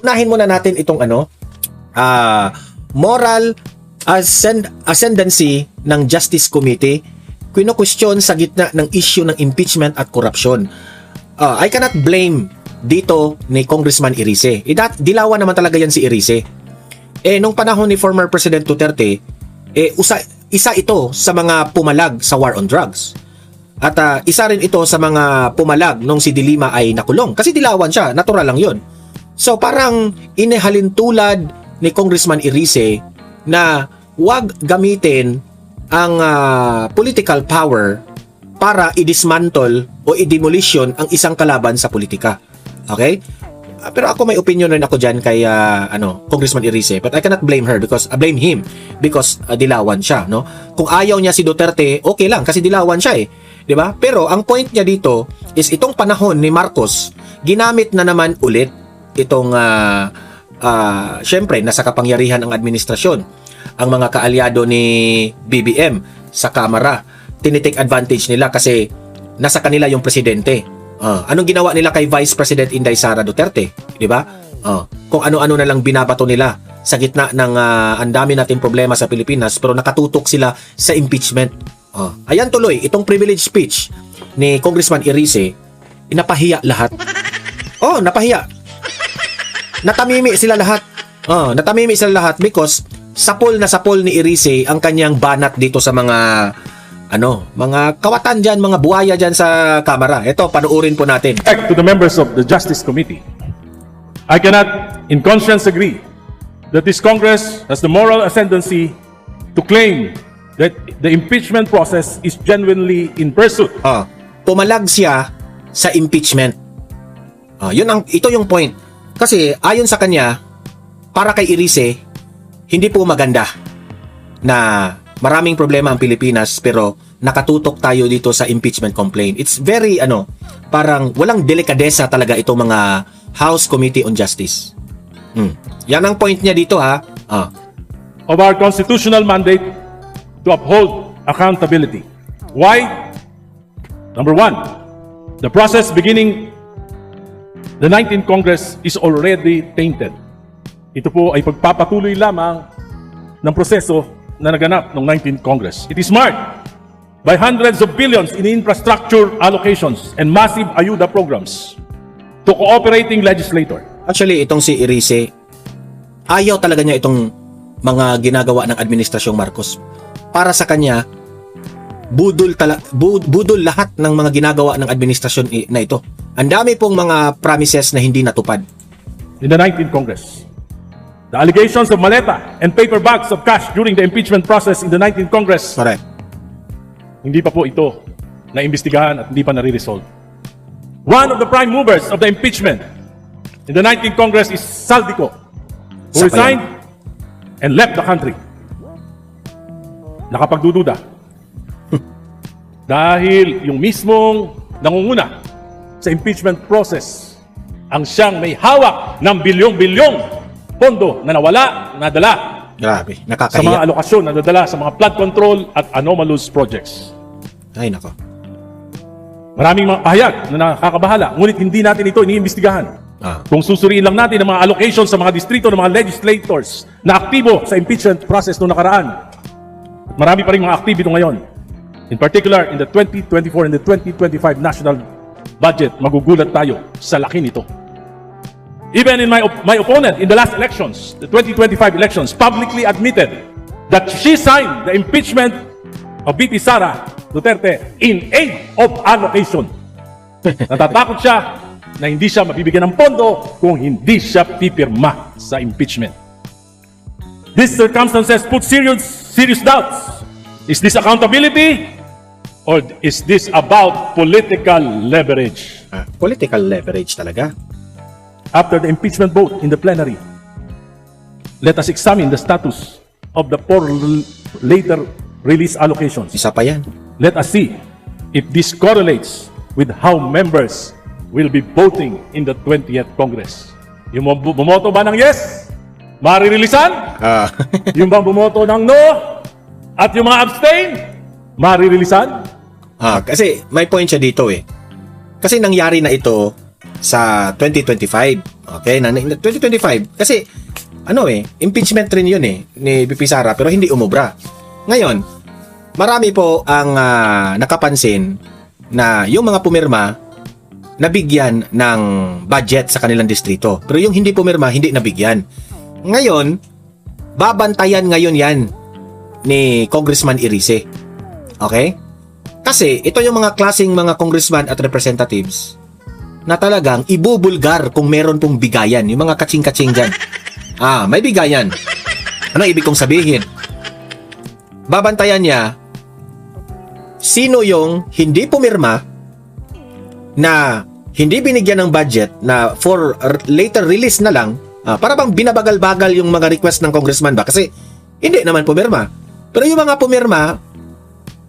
unahin muna natin itong moral ascendancy ng Justice Committee. Kwino-question sa gitna ng issue ng impeachment at korupsyon. I cannot blame dito ni Congressman Irice. Dilawan naman talaga yan si Irice. Nung panahon ni former President Duterte, isa ito sa mga pumalag sa war on drugs. At isa rin ito sa mga pumalag nung si De Lima ay nakulong. Kasi dilawan siya, natural lang yun. So parang inihalintulad ni Congressman Irice na wag gamitin ang political power para i-dismantle o i-demolition ang isang kalaban sa politika. Okay? Pero ako may opinion rin ako dyan kay Congressman Irice, but I cannot blame her because blame him because dilawan siya, no? Kung ayaw niya si Duterte, okay lang kasi dilawan siya 'di ba? Pero ang point niya dito is itong panahon ni Marcos, ginamit na naman ulit itong syempre nasa kapangyarihan ang administrasyon. Ang mga kaalyado ni BBM sa Kamara, tinitake advantage nila kasi nasa kanila yung presidente. Anong ginawa nila kay Vice President Inday Sara Duterte, 'di ba? Kung ano-ano na lang binabato nila sa gitna ng ang dami nating problema sa Pilipinas, pero nakatutok sila sa impeachment. Ayan tuloy, itong privilege speech ni Congressman Irice, inapahiya lahat. Napahiya. Natamimi sila lahat. Natamimi sila lahat because sapol na sapol ni Irice ang kanyang banat dito sa mga mga kawatan dyan, mga buhaya dyan sa Kamara. Ito, panuurin po natin. To the members of the Justice Committee, I cannot in conscience agree that this Congress has the moral ascendancy to claim that the impeachment process is genuinely in pursuit. Pumalag siya sa impeachment. Ito yung point. Kasi ayon sa kanya, para kay Irice, hindi po maganda na maraming problema ang Pilipinas pero nakatutok tayo dito sa impeachment complaint. It's very parang walang delikadesa talaga itong mga House Committee on Justice. Yan ang point niya dito Of our constitutional mandate to uphold accountability. Why? Number one, the process beginning the 19th Congress is already tainted. Ito po ay pagpapatuloy lamang ng proseso na naganap ng 19th Congress. It is marked by hundreds of billions in infrastructure allocations and massive ayuda programs to cooperating legislator. Actually, itong si Irice, ayaw talaga niya itong mga ginagawa ng Administrasyong Marcos. Para sa kanya, budol lahat ng mga ginagawa ng administrasyon na ito. Ang dami pong mga promises na hindi natupad. In the 19th Congress, the allegations of maleta and paper bags of cash during the impeachment process in the 19th Congress, correct, hindi pa po ito naimbestigahan at hindi pa nare-resolve. One of the prime movers of the impeachment in the 19th Congress is Saldico, who resigned and left the country. Nakapagdududa. Dahil yung mismong nangunguna sa impeachment process ang siyang may hawak ng bilyong-bilyong pondo na nawala, nadala. Grabe, nakakahiya. Sa mga alokasyon na nadala sa mga flood control at anomalous projects. Ay, nako. Maraming mga pahayag na nakakabahala, ngunit hindi natin ito iniimbestigahan. Kung susuriin lang natin ang mga allocations sa mga distrito ng mga legislators na aktibo sa impeachment process noong nakaraan, marami pa rin mga aktibo ngayon. In particular, in the 2024 and the 2025 national budget, magugulat tayo sa laki nito. Even in my opponent in the last elections, the 2025 elections, publicly admitted that she signed the impeachment of VP Sara Duterte in aid of allocation. Natatakot siya na hindi siya mabibigyan ng pondo kung hindi siya pipirma sa impeachment. These circumstances put serious doubts. Is this accountability or is this about political leverage? Political leverage talaga. After the impeachment vote in the plenary, let us examine the status of the four later release allocations. Isa pa yan. Let us see if this correlates with how members will be voting in the 20th Congress. Yung bumoto ba ng yes, maririlisan? Yung bang bumoto ng no, at yung mga abstain, maririlisan? Kasi may point siya dito Kasi nangyari na ito sa 2025. Okay, 2025 kasi impeachment rin 'yun ni BP Sara pero hindi umubra. Ngayon, marami po ang nakapansin na yung mga pumirma nabigyan ng budget sa kanilang distrito. Pero yung hindi pumirma, hindi nabigyan. Ngayon, babantayan ngayon yan ni Congressman Irice. Okay? Kasi ito yung mga klaseng mga congressman at representatives na talagang ibubulgar kung meron pong bigayan. Yung mga katsing-katsing dyan. May bigayan. Ano ibig kong sabihin? Babantayan niya sino yung hindi pumirma na hindi binigyan ng budget na for later release na lang, para bang binabagal-bagal yung mga request ng congressman ba? Kasi hindi naman pumirma. Pero yung mga pumirma,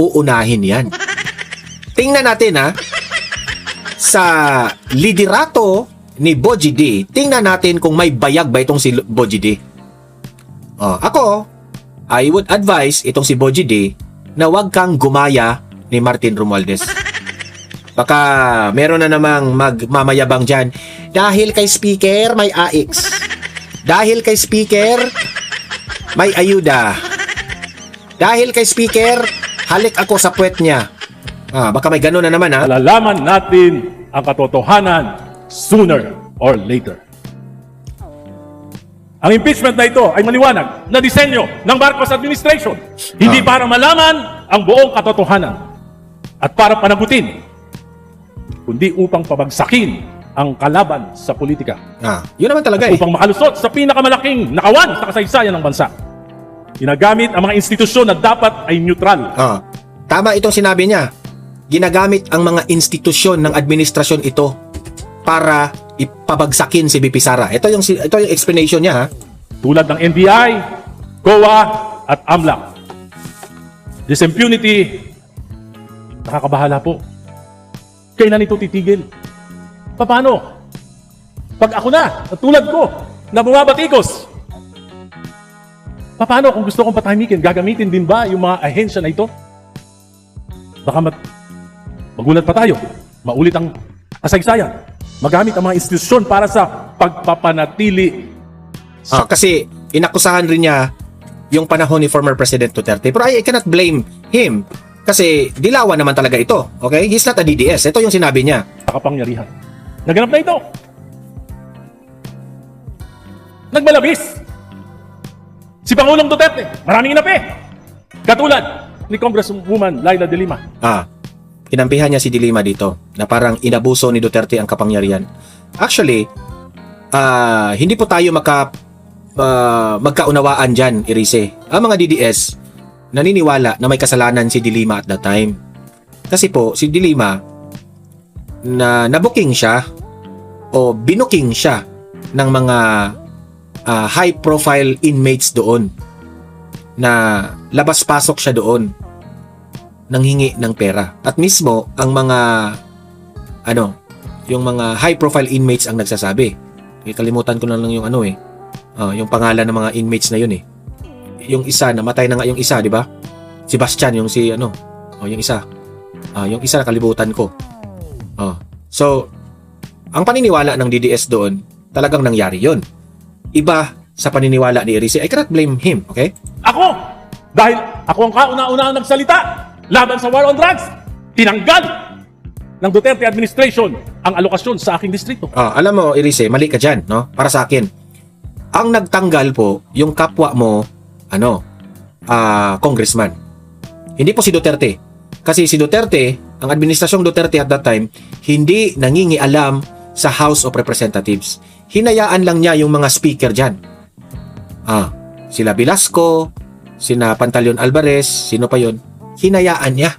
uunahin yan. Tingnan natin sa liderato ni Boji D, tingnan natin kung may bayag ba itong si Boji D. Ako, I would advise itong si Boji D na wag kang gumaya ni Martin Romualdez. Baka meron na namang magmamayabang dyan. Dahil kay speaker, may AX. Dahil kay speaker, may ayuda. Dahil kay speaker, halik ako sa puwet niya. Baka may gano'n na naman Malalaman natin ang katotohanan sooner or later. Ang impeachment na ito ay maliwanag na disenyo ng Marcos administration. Hindi para malaman ang buong katotohanan at para panagutin, kundi upang pabagsakin ang kalaban sa politika. Yun naman talaga Upang makalusot sa pinakamalaking nakawan sa kasaysayan ng bansa. Ginagamit ang mga institusyon na dapat ay neutral. Tama itong sinabi niya. Ginagamit ang mga institusyon ng administrasyon ito para ipabagsakin si BP Sara. Ito yung explanation niya Tulad ng NBI, COA at AMLAC. This impunity, nakakabahala po. Kailan ito titigil? Paano? Pag ako na, tulad ko, na bumabatikos, paano kung gusto kong patahimikin? Gagamitin din ba yung mga ahensya na ito? Baka magulat pa tayo. Maulit ang kasaysayan. Magamit ang mga institusyon para sa pagpapanatili. Kasi inakusahan rin niya yung panahon ni former President Duterte. Pero I cannot blame him. Kasi dilawan naman talaga ito. Okay? He's not a DDS. Ito yung sinabi niya. Kapangyarihan. Naganap na ito. Nagmalabis. Si Pangulong Duterte, maraming inapi. Katulad ni Congresswoman Laila De Lima. Kinampihan niya si De Lima dito na parang inabuso ni Duterte ang kapangyarihan. Actually, hindi po tayo magkaunawaan dyan, Irice. Ang mga DDS, naniniwala na may kasalanan si De Lima at that time. Kasi po, si De Lima, na nabuking siya o binuking siya ng mga high-profile inmates doon na labas-pasok siya doon nanghingi ng pera. At mismo, ang mga yung mga high-profile inmates ang nagsasabi. Kalimutan ko na lang yung yung pangalan ng mga inmates na yun Yung isa, namatay na nga yung isa, di ba? Sebastian, yung yung isa. Yung isa, nakalimutan ko. So, ang paniniwala ng DDS doon, talagang nangyari yun. Iba sa paniniwala ni Irice. I cannot blame him, okay? Ako! Dahil ako ang kauna-unahang nagsalita laban sa war on drugs, tinanggal ng Duterte administration ang alokasyon sa aking distrito. Alam mo, Irice, mali ka dyan, no? Para sa akin. Ang nagtanggal po, yung kapwa mo, congressman. Hindi po si Duterte. Kasi si Duterte, ang administrasyong Duterte at that time, hindi nangingialam sa House of Representatives. Hinayaan lang niya yung mga speaker dyan. Sila Velasco, sina Pantaleon Alvarez, sino pa yon? Hinayaan niya.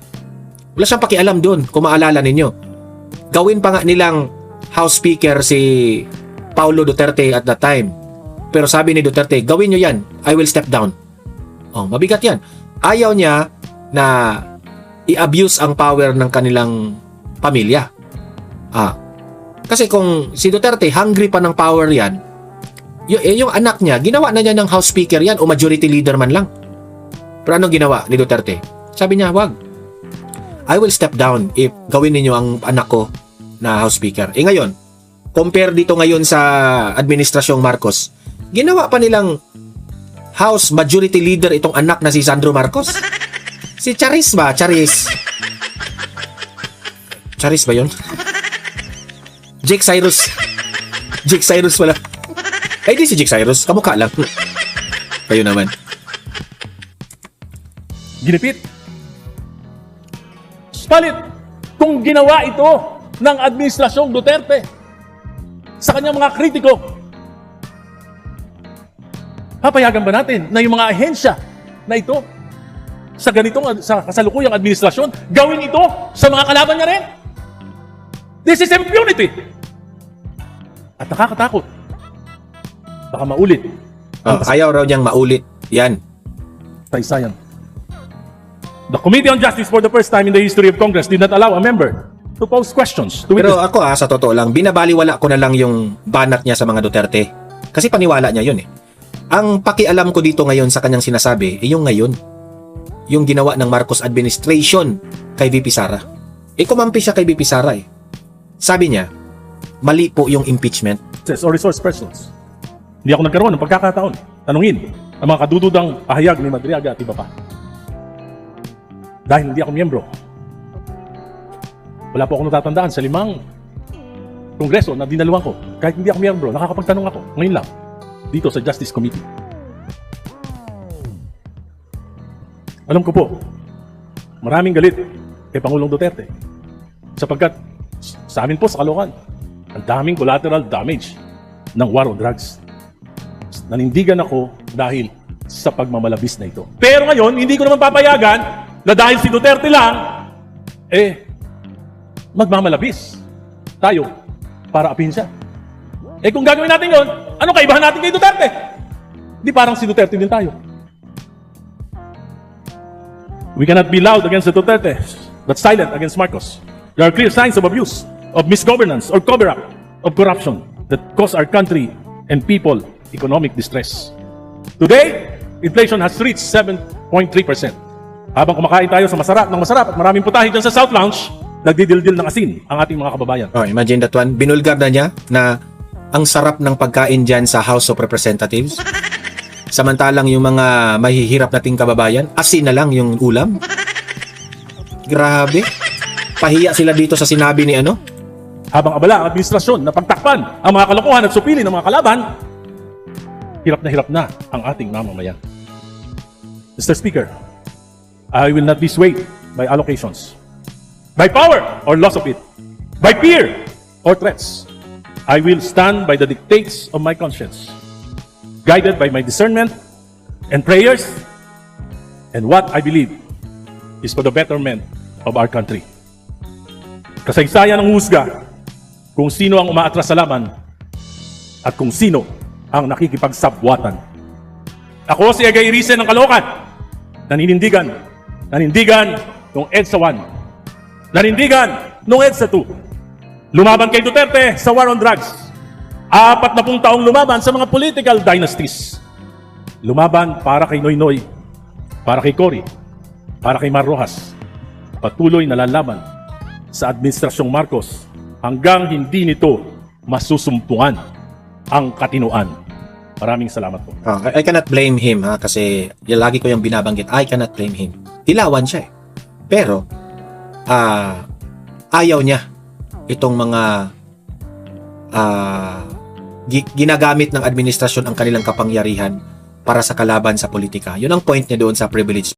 Wala siyang pakialam doon, kung maalala ninyo. Gawin pa nga nilang House Speaker si Paulo Duterte at that time. Pero sabi ni Duterte, gawin nyo yan, I will step down. Mabigat yan. Ayaw niya na i-abuse ang power ng kanilang pamilya. Kasi kung si Duterte hungry pa ng power yan, yung anak niya, ginawa na niya ng House Speaker yan o Majority Leader man lang. Pero anong ginawa ni Duterte? Sabi niya, wag. I will step down if gawin ninyo ang anak ko na House Speaker. Ngayon, compare dito ngayon sa administrasyong Marcos, ginawa pa nilang House Majority Leader itong anak na si Sandro Marcos. Si Charis ba? Charis ba yun? Jake Cyrus. Jake Cyrus pala. Ay, di si Jake Cyrus. Kamukha lang. Kayo naman. Ginipit. Palit, kung ginawa ito ng administrasyong Duterte sa kanyang mga kritiko, papayagan ba natin na yung mga ahensya na ito sa kasalukuyang administrasyon, gawin ito sa mga kalaban niya rin? This is impunity. At nakakatakot. Baka maulit. Ayaw raw niyang maulit. Yan. Sayang. The Committee on Justice for the first time in the history of Congress did not allow a member to pose questions to Pero witness. ako sa totoo lang, binabaliwala ko na lang yung banat niya sa mga Duterte. Kasi paniwala niya yun eh. Ang pakialam ko dito ngayon sa kanyang sinasabi, yung ngayon. Yung ginawa ng Marcos administration kay VP Sara. Kumampi siya kay VP Sara eh. Sabi niya, mali po yung impeachment. Or resource persons. Hindi ako nagkaroon ng pagkakataon. Tanungin ang mga kadududang pahayag ni Madriaga at iba pa. Dahil hindi ako miyembro. Wala po akong natatandaan sa 5 kongreso na dinaluhan ko. Kahit hindi ako miyembro, nakakapagtanong ako. Ngayon lang. Dito sa Justice Committee. Alam ko po, maraming galit kay Pangulong Duterte. Sapagkat sa amin po sa Caloocan, ang daming collateral damage ng war on drugs. Nanindigan ako dahil sa pagmamalabis na ito. Pero ngayon, hindi ko naman papayagan na dahil si Duterte lang, magmamalabis tayo para apihin siya. Kung gagawin natin yon, ano kaibahan natin kay Duterte? Di parang si Duterte din tayo. We cannot be loud against the Duterte, but silent against Marcos. There are clear signs of abuse, of misgovernance, or cover-up of corruption that cause our country and people economic distress. Today, inflation has reached 7.3%. Habang kumakain tayo sa masarap at maraming putahe dyan sa South Lounge, nagdidildil ng asin ang ating mga kababayan. Imagine that one. Binulgar na niya na ang sarap ng pagkain dyan sa House of Representatives. Samantalang yung mga mahihirap nating kababayan, asin na lang yung ulam. Grabe. Pahiya sila dito sa sinabi ni ano. Habang abala ang administrasyon na pagtakpan ang mga kalokohan at supili ng mga kalaban, hirap na ang ating mamamayan. Mr. Speaker, I will not be swayed by allocations, by power or loss of it, by fear or threats. I will stand by the dictates of my conscience, guided by my discernment and prayers, and what I believe is for the betterment of our country. Kasaysayan ang husga kung sino ang umaatras sa laban at kung sino ang nakikipagsabwatan. Ako si Agay Risen ng Caloocan, nanindigan nung EDSA 1, nanindigan nung EDSA 2. Lumaban kay Duterte sa war on drugs. 40 taong lumaban sa mga political dynasties. Lumaban para kay Noynoy, para kay Cory, para kay Mar Rojas. Patuloy na lalaban sa administrasyong Marcos hanggang hindi nito masusumpungan ang katinuan. Maraming salamat po. I cannot blame him kasi lagi ko yung binabanggit. I cannot blame him. Dilawan siya eh. Pero ayaw niya itong mga ginagamit ng administrasyon ang kanilang kapangyarihan para sa kalaban sa politika. Yun ang point niya doon sa privilege